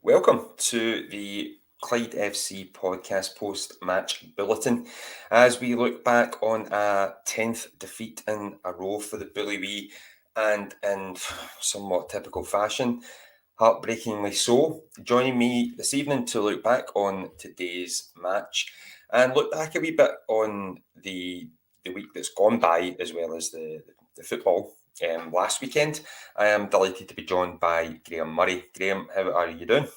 Welcome to the Clyde FC podcast post-match bulletin as we look back on a 10th defeat in a row for the Bully Wee, and in somewhat typical fashion, heartbreakingly so. Joining me this evening to look back on today's match and look back a wee bit on the week that's gone by, as well as the football last weekend. I am delighted to be joined by Graham Murray. Graham, how are you doing?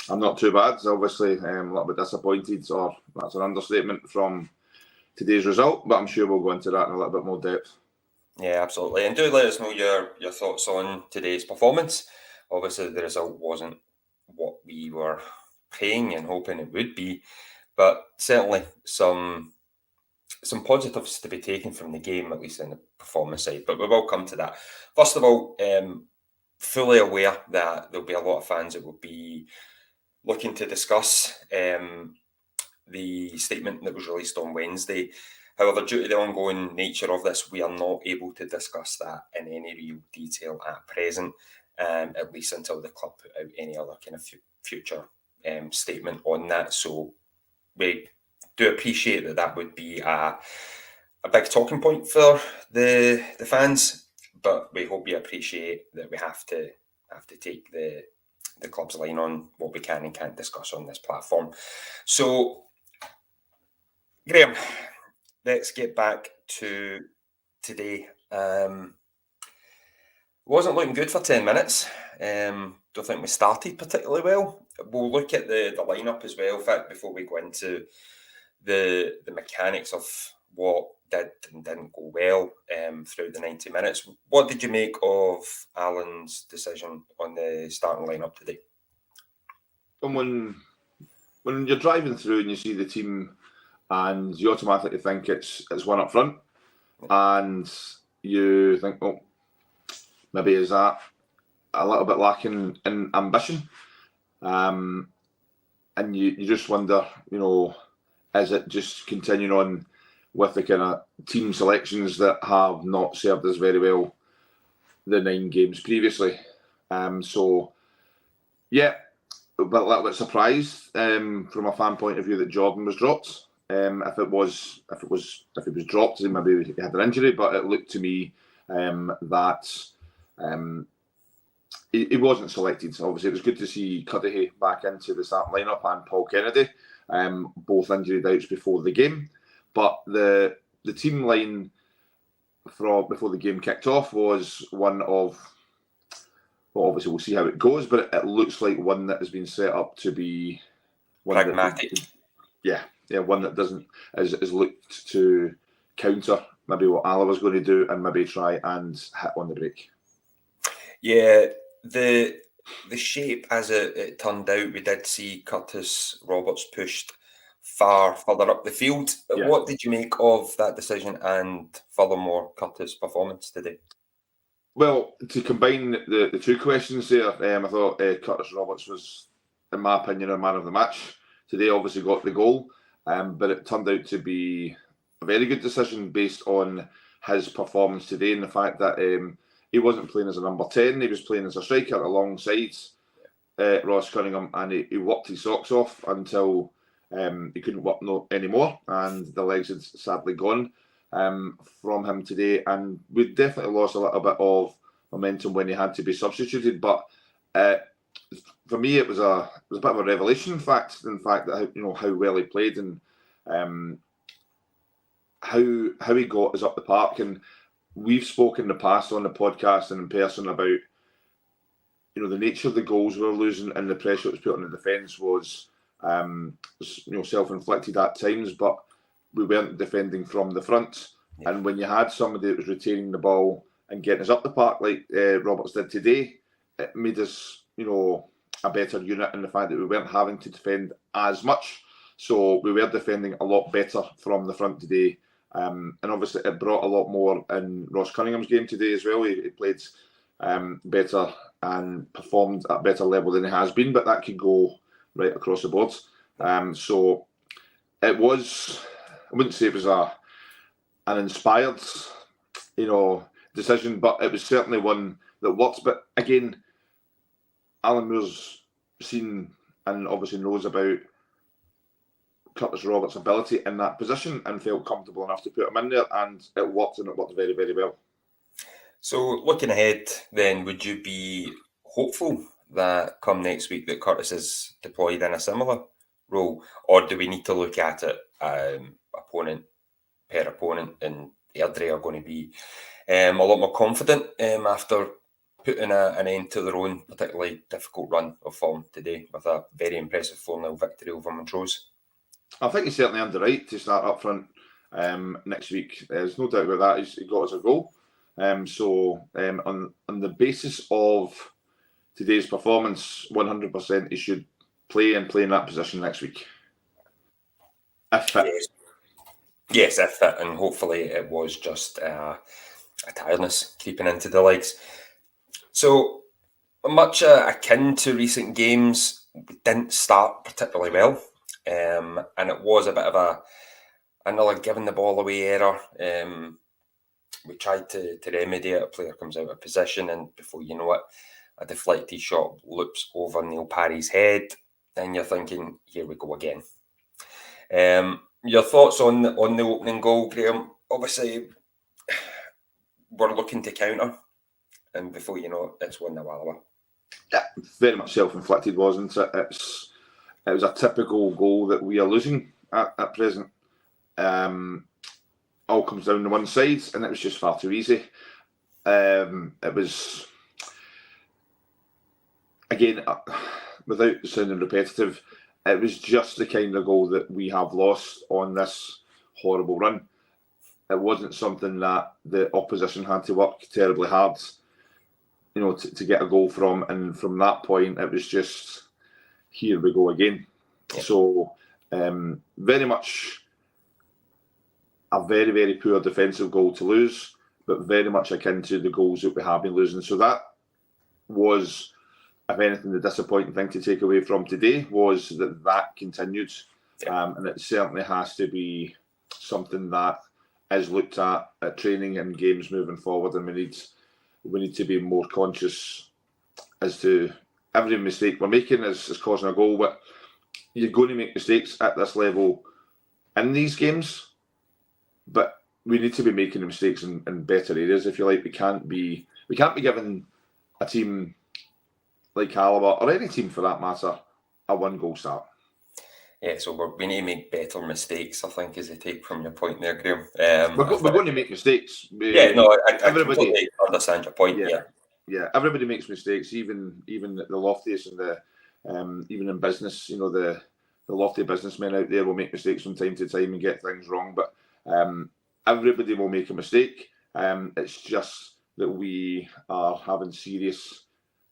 I'm not too bad. Obviously, a little bit disappointed, or that's an understatement from today's result, but I'm sure we'll go into that in a little bit more depth. Yeah, absolutely. And do let us know your thoughts on today's performance. Obviously, the result wasn't what we were praying and hoping it would be, but certainly some positives to be taken from the game, at least in the performance side. But we will come to that. First of all, fully aware that there'll be a lot of fans that will be looking to discuss the statement that was released on Wednesday. However, due to the ongoing nature of this, we are not able to discuss that in any real detail at present, at least until the club put out any other kind of future statement on that. So we do appreciate that would be a big talking point for the fans, but we hope you appreciate that we have to take the club's line on what we can and can't discuss on this platform. So, Graham, let's get back to today. Wasn't looking good for 10 minutes. Don't think we started particularly well. We'll look at the lineup as well. In fact, before we go into the mechanics of what did and didn't go well throughout the 90 minutes, what did you make of Alan's decision on the starting lineup today? And when you're driving through and you see the team, and you automatically think it's one up front, and you think, oh, maybe is that a little bit lacking in ambition, and you just wonder, is it just continuing on with the kind of team selections that have not served us very well the 9 games previously? So, yeah, a little bit surprised from a fan point of view that Jordan was dropped. If he was dropped, then maybe he had an injury. But it looked to me that he wasn't selected. Obviously, it was good to see Cuddihy back into the starting lineup and Paul Kennedy, both injury outs before the game. But the team line from before the game kicked off was one of, well, obviously we'll see how it goes, but it looks like one that has been set up to be one pragmatic. One that doesn't is looked to counter maybe what Alloa was going to do and maybe try and hit on the break. Yeah, the shape as it turned out, we did see Curtis Roberts pushed far further up the field. Yeah. What did you make of that decision and furthermore Curtis' performance today? Well, to combine the two questions there, I thought Curtis Roberts was, in my opinion, a man of the match. Today obviously got the goal, but it turned out to be a very good decision based on his performance today and the fact that he wasn't playing as a number 10, he was playing as a striker alongside Ross Cunningham, and he worked his socks off until he couldn't work anymore, and the legs had sadly gone from him today, and we definitely lost a little bit of momentum when he had to be substituted. But for me, it was a bit of a revelation fact that how well he played and how he got us up the park. And we've spoken in the past on the podcast and in person about the nature of the goals we were losing and the pressure that was put on the defence was self-inflicted at times, but we weren't defending from the front. Yeah. And when you had somebody that was retaining the ball and getting us up the park like Roberts did today, it made us, a better unit in the fact that we weren't having to defend as much. So we were defending a lot better from the front today. And obviously it brought a lot more in Ross Cunningham's game today as well. He played better and performed at a better level than he has been, but that could go right across the board. So it was, I wouldn't say it was an inspired, decision, but it was certainly one that worked. But again, Alan Moore's seen and obviously knows about Curtis Roberts' ability in that position and felt comfortable enough to put him in there, and it worked very, very well. So looking ahead then, would you be hopeful that come next week that Curtis is deployed in a similar role, or do we need to look at it opponent per opponent, and Airdrie are going to be a lot more confident after putting an end to their own particularly difficult run of form today with a very impressive 4-0 victory over Montrose? I think he's certainly earned the right to start up front next week. There's no doubt about that. He got us a goal. So on the basis of today's performance, 100% he should play in that position next week. If fit. Yes, if fit, and hopefully it was just a tiredness creeping into the legs. So much akin to recent games, we didn't start particularly well, and it was a bit of another giving the ball away error. We tried to remedy it. A player comes out of position, and before you know it, a deflected shot loops over Neil Parry's head, and you're thinking, here we go again. Your thoughts on the opening goal, Graham? Obviously, we're looking to counter, and before you know it, it's 1-0 Alloa. Yeah, very much self-inflicted, wasn't it? It was a typical goal that we are losing at present. All comes down to one side, and it was just far too easy. It was, again, without sounding repetitive, it was just the kind of goal that we have lost on this horrible run. It wasn't something that the opposition had to work terribly hard, to get a goal from. And from that point, it was just, here we go again. Yeah. So, very much a very, very poor defensive goal to lose, but very much akin to the goals that we have been losing. So that was, if anything, the disappointing thing to take away from today was that continued. Yeah. And it certainly has to be something that is looked at training and games moving forward, and we need to be more conscious as to every mistake we're making is causing a goal. But you're going to make mistakes at this level in these games, but we need to be making mistakes in better areas, if you like. We can't be giving a team like Alloa, or any team for that matter, a 1-goal start. Yeah, so we need to make better mistakes, I think, is the take from your point there, Graham. We're going to make mistakes. I completely understand your point. Yeah, everybody makes mistakes, even the loftiest and the even in business. The lofty businessmen out there will make mistakes from time to time and get things wrong. But everybody will make a mistake. It's just that we are having serious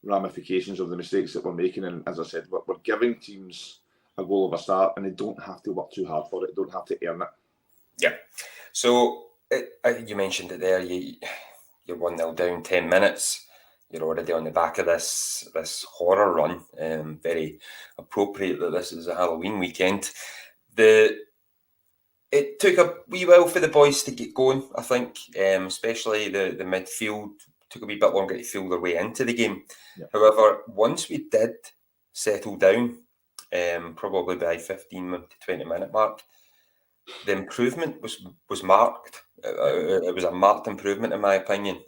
ramifications of the mistakes that we're making. And as I said, we're giving teams a goal of a start, and they don't have to work too hard for it. They don't have to earn it. Yeah. So you mentioned it there. You're 1-0 down, 10 minutes. You're already on the back of this horror run. Very appropriate that this is a Halloween weekend. It took a wee while for the boys to get going, I think, especially the midfield. Took a wee bit longer to feel their way into the game. Yeah. However, once we did settle down, probably by 15 to 20 minute mark, the improvement was marked. It was a marked improvement, in my opinion.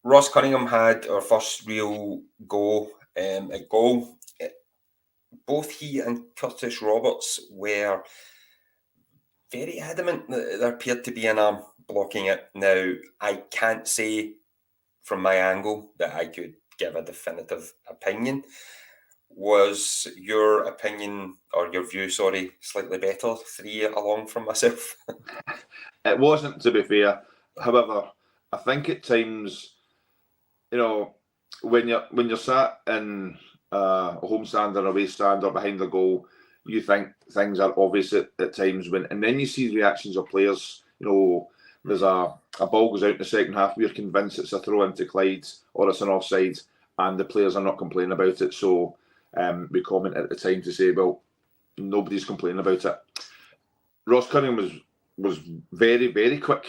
Ross Cunningham had our first real go at goal. Both he and Curtis Roberts were very adamant that there appeared to be an arm blocking it. Now, I can't say from my angle that I could give a definitive opinion. Was your opinion, or your view, slightly better 3 along from myself? It wasn't, to be fair. However, I think at times, when you're sat in a home stand or away stand or behind the goal, you think things are obvious at times, and then you see reactions of players. There's a ball goes out in the second half, we're convinced it's a throw into Clyde or it's an offside, and the players are not complaining about it. So we comment at the time to say, well, nobody's complaining about it. Ross Cunningham was very, very quick,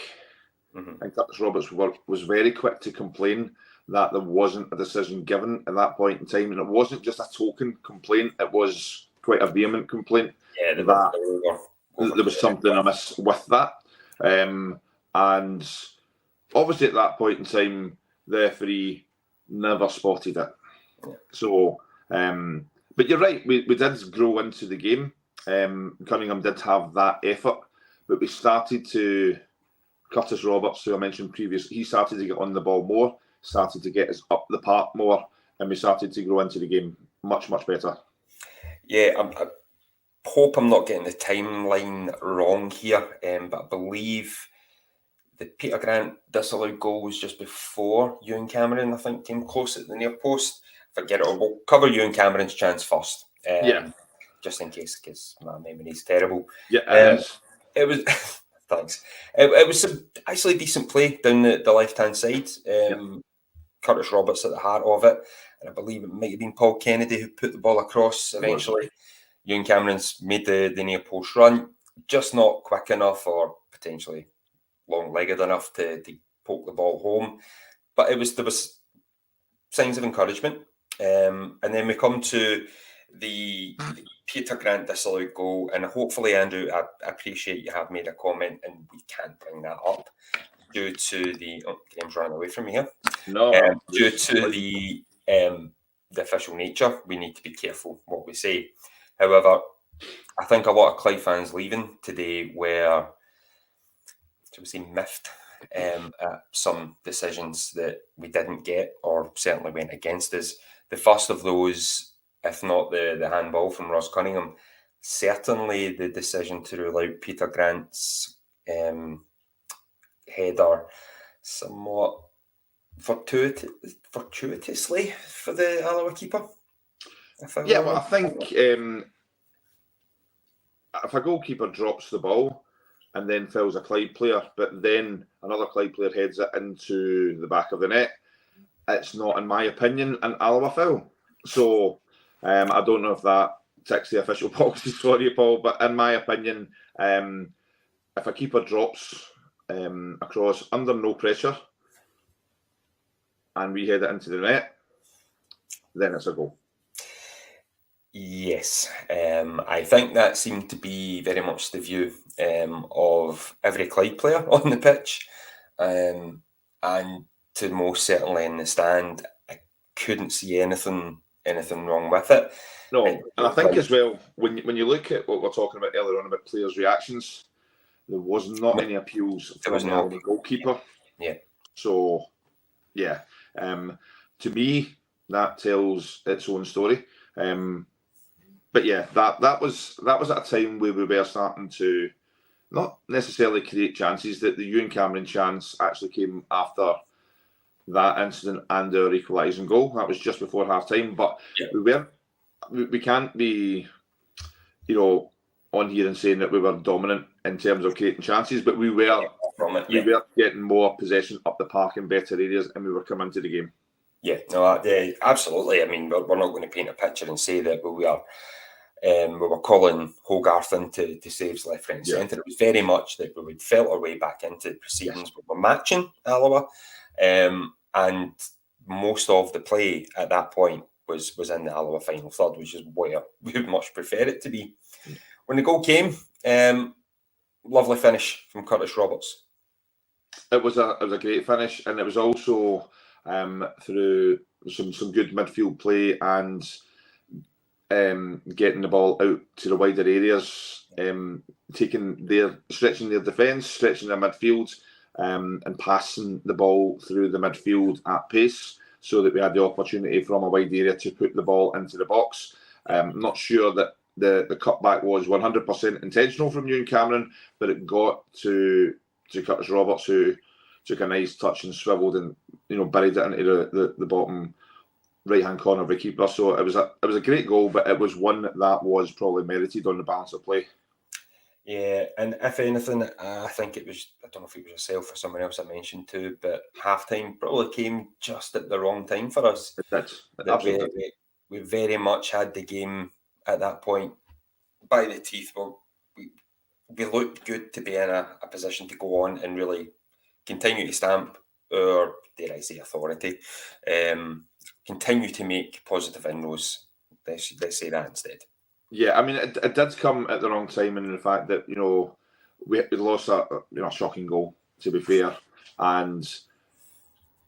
and Curtis Roberts was very quick to complain that there wasn't a decision given at that point in time, and it wasn't just a token complaint, it was quite a vehement complaint Yeah, that there was something amiss with that. And obviously at that point in time, the referee never spotted it. Yeah. So, but you're right, we did grow into the game. Cunningham did have that effort, but we started to, Curtis Roberts, who I mentioned previously, he started to get on the ball more, started to get us up the park more, and we started to grow into the game much, much better. Yeah, I hope I'm not getting the timeline wrong here, but I believe the Peter Grant disallowed goal was just before Ewan Cameron, I think, came close at the near post. If I get it, we'll cover Ewan Cameron's chance first. Just in case, because my memory's terrible. Yeah, it is. It was thanks. It was some actually decent play down the left-hand side. Curtis Roberts at the heart of it, and I believe it might have been Paul Kennedy who put the ball across eventually. Ewan Cameron's made the near post run, just not quick enough or potentially long-legged enough to poke the ball home. But there was signs of encouragement. And then we come to the Peter Grant disallowed goal, and hopefully, Andrew, I appreciate you have made a comment, and we can't bring that up due to the Graham's running away from me here. Due to the official nature, we need to be careful what we say. However, I think a lot of Clyde fans leaving today were, shall we say, miffed at some decisions that we didn't get or certainly went against us. The first of those, if not the handball from Ross Cunningham, certainly the decision to rule out Peter Grant's header somewhat fortuitously for the Alloa keeper. Well, I think if a goalkeeper drops the ball and then fouls a Clyde player, but then another Clyde player heads it into the back of the net, it's not, in my opinion, an Alloa foul. So I don't know if that ticks the official boxes for you, Paul, but in my opinion, if a keeper drops across under no pressure and we head it into the net, then it's a goal. Yes, I think that seemed to be very much the view of every Clyde player on the pitch, and to most certainly in the stand. I couldn't see anything wrong with it. No, and I think as well, when you look at what we're talking about earlier on about players' reactions, there was not any appeals from the goalkeeper. Yeah. So, yeah, to me that tells its own story. But yeah, that was at a time where we were starting to not necessarily create chances. That the Ewan Cameron chance actually came after that incident and our equalising goal. That was just before half time. But we can't be, on here and saying that we were dominant in terms of creating chances, but we were getting more possession up the park in better areas, and we were coming to the game. Yeah, no, absolutely. I mean, we're not going to paint a picture and say that we were calling Hogarth into saves left, right, and centre. It was very much that we would felt our way back into proceedings. We were matching Alloa, and most of the play at that point was in the Alloa final third, which is where we would much prefer it to be. When the goal came, lovely finish from Curtis Roberts. It was a great finish, and it was also through some good midfield play and getting the ball out to the wider areas, stretching their defence, stretching their midfield, and passing the ball through the midfield at pace, so that we had the opportunity from a wide area to put the ball into the box. I'm not sure that the cutback was 100% intentional from Ewan Cameron, but it got to Curtis Roberts, who took a nice touch and swiveled and buried it into the bottom right-hand corner of the keeper. So it was a great goal, but it was one that was probably merited on the balance of play. Yeah, and if anything, I think it was, I don't know if it was yourself or someone else I mentioned too, but halftime probably came just at the wrong time for us. Absolutely. We very much had the game at that point by the teeth. We looked good to be in a position to go on and really continue to stamp our, dare I say, authority, continue to make positive inroads. Let's say that instead. Yeah, I mean, it did come at the wrong time in the fact that, we lost a shocking goal, to be fair. And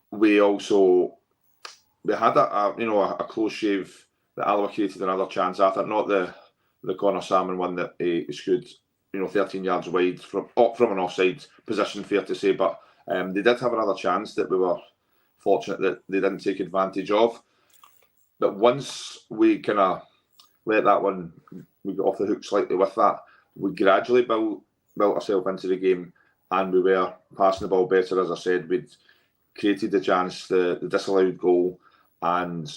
we also, we had a close shave that Alloa created another chance after, not the Connor Salmon one that he screwed, 13 yards wide from an offside position, fair to say. But they did have another chance that we were fortunate that they didn't take advantage of. But once we kind of let that one, we got off the hook slightly with that, we gradually built ourselves into the game, and we were passing the ball better. As I said, we'd created the chance, the disallowed goal, and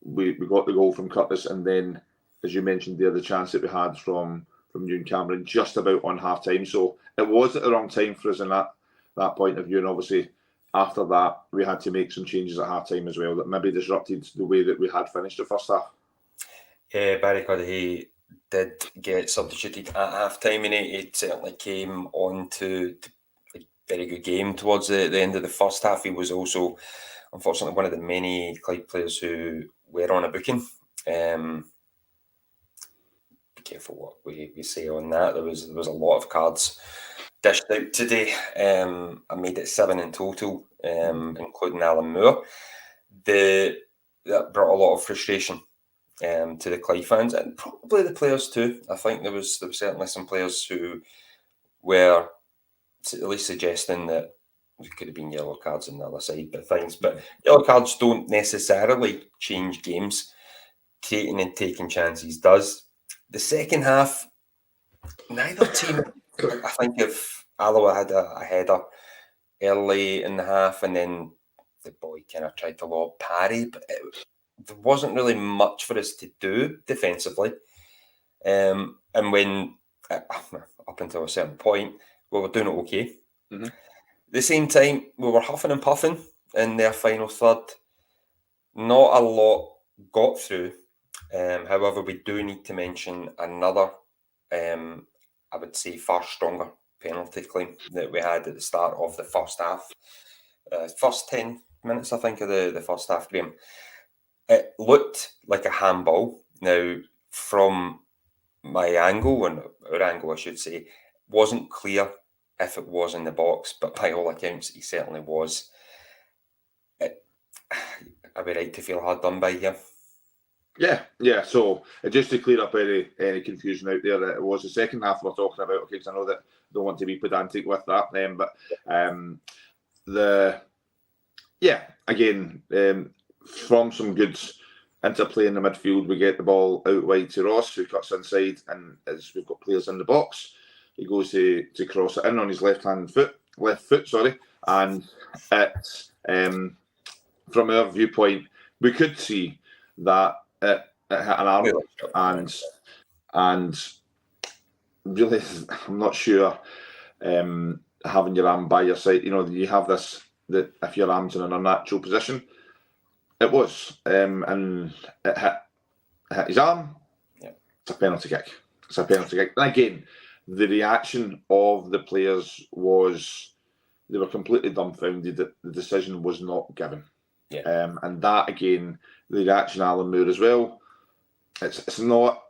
we got the goal from Curtis, and then, as you mentioned there, the chance that we had from you and Cameron just about on half time. So it was at the wrong time for us in that point of view, and obviously after that we had to make some changes at half time as well that maybe disrupted the way that we had finished the first half. Barry Cuddihy did get substituted at half time, and he certainly came on to a very good game towards the end of the first half. He was also, unfortunately, one of the many Clyde players who were on a booking. Be careful what we say on that. There was a lot of cards dished out today. I made it 7 in total, including Alan Moore. That brought a lot of frustration to the Clyde fans, and probably the players too. I think there was certainly some players who were at least suggesting that there could have been yellow cards on the other side of things, but yellow cards don't necessarily change games. Creating and taking chances does. The second half, neither team, I think if Alloa had a header early in the half, and then the boy kind of tried to lob parry, but there wasn't really much for us to do defensively. And when, up until a certain point, we were doing it okay. Mm-hmm. At the same time, we were huffing and puffing in their final third. Not a lot got through. However, we do need to mention another, I would say, far stronger penalty claim that we had at the start of the first half. First 10 minutes, I think, of the first half, Graham. It looked like a handball. Now, from my angle, and our angle, I should say, wasn't clear if it was in the box, but by all accounts, he certainly was. Are we right to feel hard done by here? Yeah. So just to clear up any confusion out there, it was the second half we're talking about. Okay, because I know that I don't want to be pedantic with that, but from some good interplay in the midfield, we get the ball out wide to Ross, who cuts inside, and as we've got players in the box, he goes to cross it in on his left foot, and it's from our viewpoint, we could see that it hit an arm, and really, I'm not sure having your arm by your side, you have this, that if your arm's in an unnatural position, it was, and it hit his arm. Yeah. It's a penalty kick. And again, the reaction of the players was, they were completely dumbfounded that the decision was not given. Yeah. And that, again, the reaction of Alan Moore as well, it's not,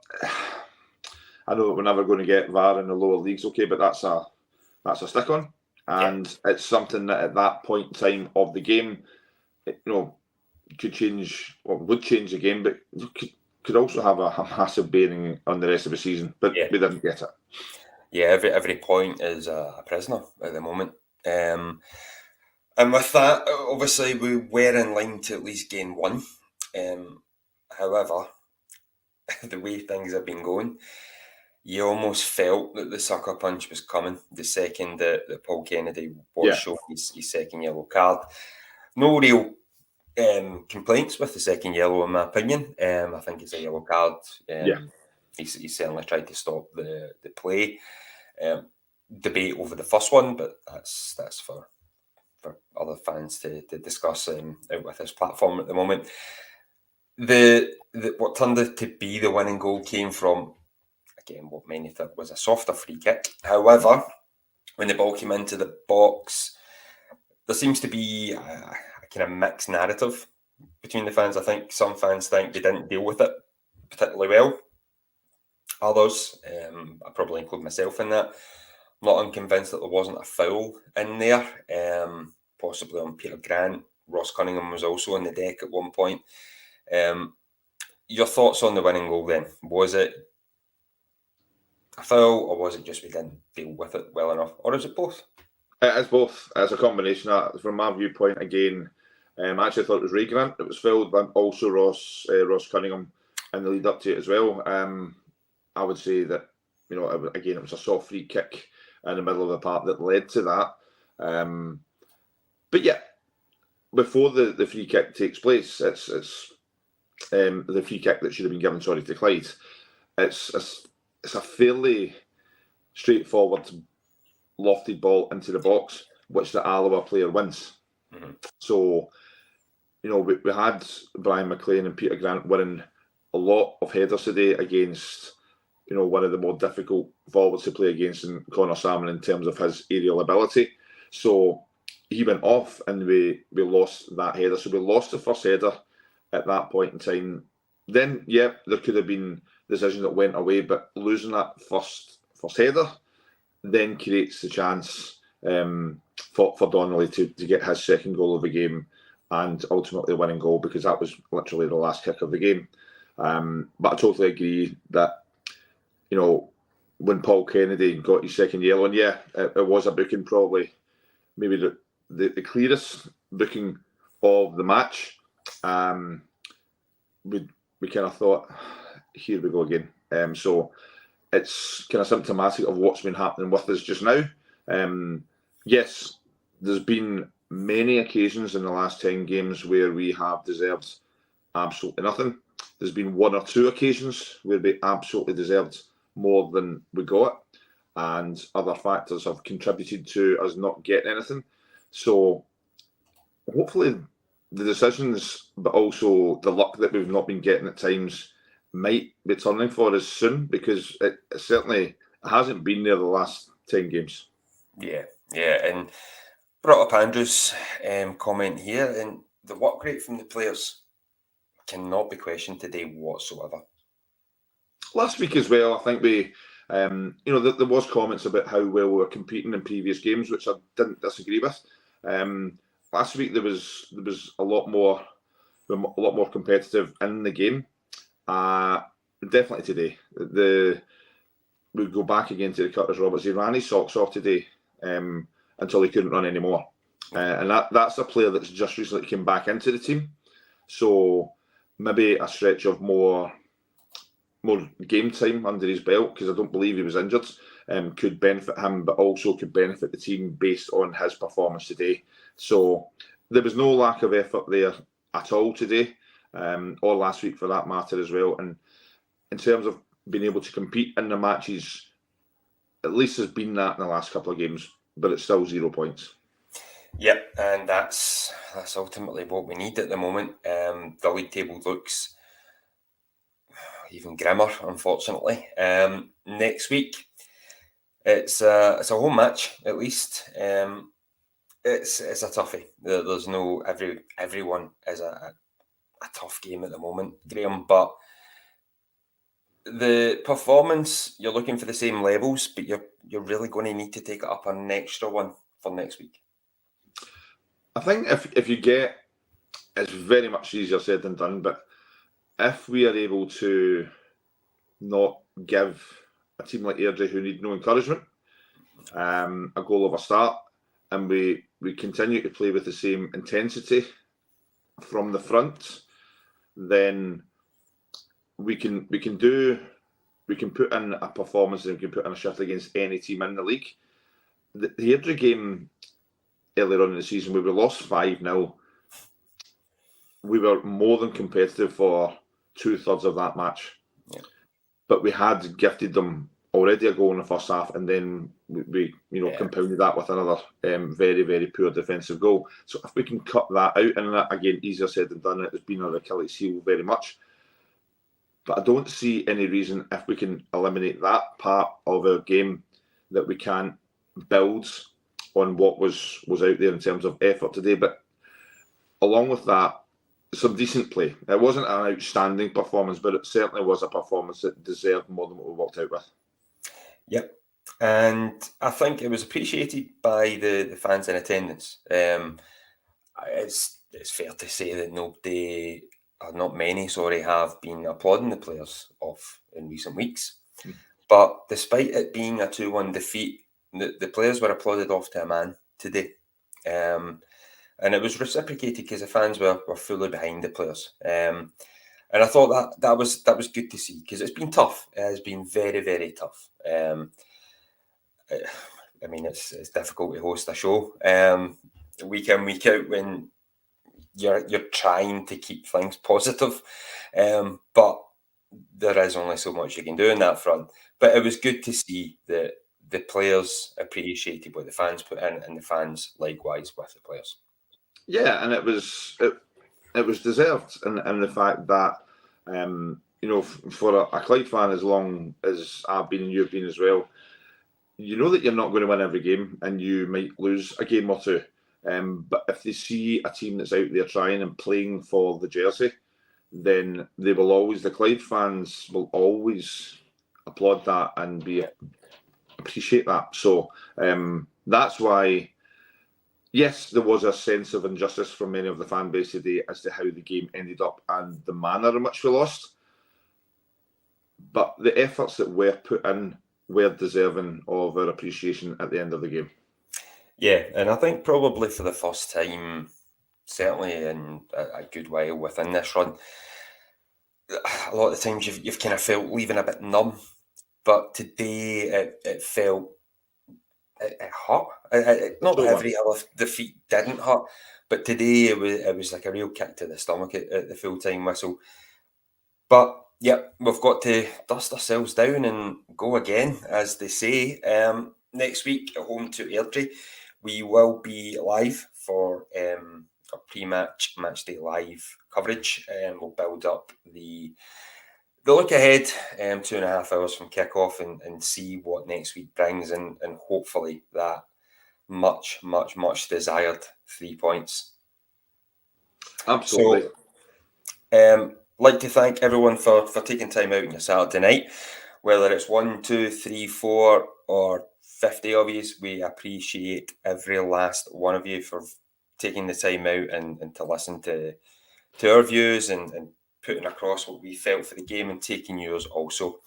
I know that we're never going to get VAR in the lower leagues, okay, but that's a stick on. And it's something that at that point in time of the game, could change, or would change the game, but could also have a massive bearing on the rest of the season. But we didn't get it. Yeah, every point is a prisoner at the moment. And with that, obviously, we were in line to at least gain one. However, the way things have been going, you almost felt that the sucker punch was coming the second that Paul Kennedy was shown his second yellow card. No real complaints with the second yellow, in my opinion. I think it's a yellow card. He certainly tried to stop the play. Debate over the first one, but that's for other fans to discuss out with this platform at the moment. What turned out to be the winning goal came from, again, what many thought was a softer free kick. However, when the ball came into the box, there seems to be a kind of mixed narrative between the fans. I think some fans think they didn't deal with it particularly well. Others, I probably include myself in that, I'm not unconvinced that there wasn't a foul in there, possibly on Peter Grant. Ross Cunningham was also on the deck at one point. Your thoughts on the winning goal then? Was it a foul, or was it just we didn't deal with it well enough, or is it both? It's both. It's a combination. From my viewpoint, again, I actually thought it was Ray Grant that was fouled, but also Ross Cunningham in the lead up to it as well. I would say that, again, it was a soft free kick in the middle of the park that led to that. But yeah, before the free kick takes place, it's the free kick that should have been given, to Clyde. It's a fairly straightforward lofted ball into the box, which the Alloa player wins. Mm-hmm. So, we had Brian McLean and Peter Grant winning a lot of headers today against, one of the more difficult forwards to play against in Connor Salmon in terms of his aerial ability. So he went off and we lost that header. So we lost the first header at that point in time. Then, yeah, there could have been decisions that went away, but losing that first header then creates the chance for Donnelly to get his second goal of the game and ultimately the winning goal, because that was literally the last kick of the game. But I totally agree that, when Paul Kennedy got his second yellow, and yeah, it was a booking, probably maybe the clearest booking of the match. We kind of thought, here we go again. So it's kind of symptomatic of what's been happening with us just now. Yes, there's been many occasions in the last 10 games where we have deserved absolutely nothing. There's been one or two occasions where we absolutely deserved more than we got, and other factors have contributed to us not getting anything. So hopefully the decisions, but also the luck that we've not been getting at times, might be turning for us soon, because it certainly hasn't been there the last 10 games. Yeah, and brought up Andrew's comment here, and the work rate from the players cannot be questioned today whatsoever. Last week as well, I think we, there was comments about how well we were competing in previous games, which I didn't disagree with. Last week there was a lot more competitive in the game. Definitely today. We go back again to the Curtis Roberts. He ran his socks off today until he couldn't run anymore, and that's a player that's just recently came back into the team. So maybe a stretch of more game time under his belt, because I don't believe he was injured, could benefit him, but also could benefit the team based on his performance today. So there was no lack of effort there at all today, or last week for that matter as well. And in terms of being able to compete in the matches, at least there's been that in the last couple of games, but it's still 0 points. Yep, and that's ultimately what we need at the moment. The league table looks even grimmer, unfortunately. Next week, it's a home match at least. It's a toughie. There's no everyone is a tough game at the moment, Graham. But the performance, you're looking for the same levels, but you're really going to need to take it up an extra one for next week. I think if you get, it's very much easier said than done, but if we are able to not give a team like Airdrie, who need no encouragement, a goal of a start, and we continue to play with the same intensity from the front, then we can put in a performance and we can put in a shift against any team in the league. The Airdrie game earlier on in the season, where we lost 5-0, we were more than competitive for 2/3 of that match. Yeah. But we had gifted them already a goal in the first half, and then we compounded that with another very, very poor defensive goal. So if we can cut that out, and that, again, easier said than done, it has been our Achilles heel very much. But I don't see any reason, if we can eliminate that part of our game, that we can't build on what was out there in terms of effort today. But along with that, some decent play. It wasn't an outstanding performance, but it certainly was a performance that deserved more than what we walked out with. Yep. And I think it was appreciated by the fans in attendance. It's fair to say that not many, have been applauding the players in recent weeks. But despite it being a 2-1 defeat, the players were applauded off to a man today. And it was reciprocated because the fans were fully behind the players. And I thought that was good to see, because it's been tough. It has been very, very tough. I mean, it's difficult to host a show week in, week out when you're trying to keep things positive, but there is only so much you can do in that front. But it was good to see that the players appreciated what the fans put in, and the fans likewise with the players. Yeah, and it was deserved, and the fact that for a Clyde fan, as long as I've been and you've been as well, you know that you're not going to win every game, and you might lose a game or two. But if they see a team that's out there trying and playing for the jersey, then the Clyde fans will always applaud that and appreciate that. So that's why, yes, there was a sense of injustice from many of the fan base today as to how the game ended up and the manner in which we lost. But the efforts that were put in were deserving of our appreciation at the end of the game. Yeah, and I think probably for the first time, certainly in a good while within this run, a lot of the times you've kind of felt leaving a bit numb, but today it felt, it hurt. Not every other defeat didn't hurt, but today it was like a real kick to the stomach at the full-time whistle. But yeah, we've got to dust ourselves down and go again, as they say. Next week at home to Airdrie, we will be live for a pre-match matchday live coverage, and we'll build up the look ahead 2.5 hours from kickoff and see what next week brings, and hopefully that much desired 3 points. Absolutely. So, like to thank everyone for taking time out on your Saturday night, whether it's 1, 2, 3, 4 or 50 of you. We appreciate every last one of you for taking the time out and to listen to our views and putting across what we felt for the game, and taking yours also.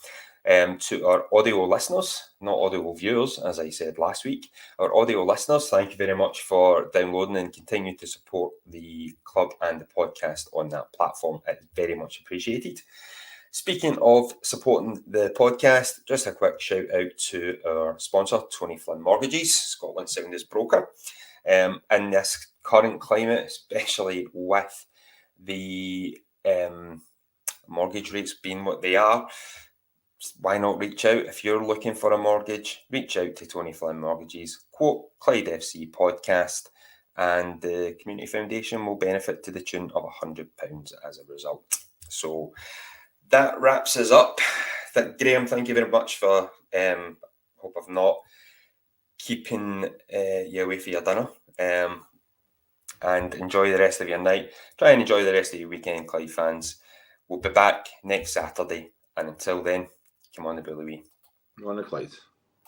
To our audio listeners, not audio viewers, as I said last week, our audio listeners, thank you very much for downloading and continue to support the club and the podcast on that platform. It's very much appreciated. Speaking of supporting the podcast, just a quick shout out to our sponsor, Tony Flynn Mortgages, Scotland's soundest broker. In this current climate, especially with the mortgage rates being what they are, why not reach out? If you're looking for a mortgage, reach out to Tony Flynn Mortgages, quote Clyde FC podcast, and the Community Foundation will benefit to the tune of £100 as a result. So that wraps us up. Graham, thank you very much for, hope I've not keeping you away for your dinner. And enjoy the rest of your night. Try and enjoy the rest of your weekend, Clyde fans. We'll be back next Saturday, and until then, come on the Bully Wee. Come on the Clyde.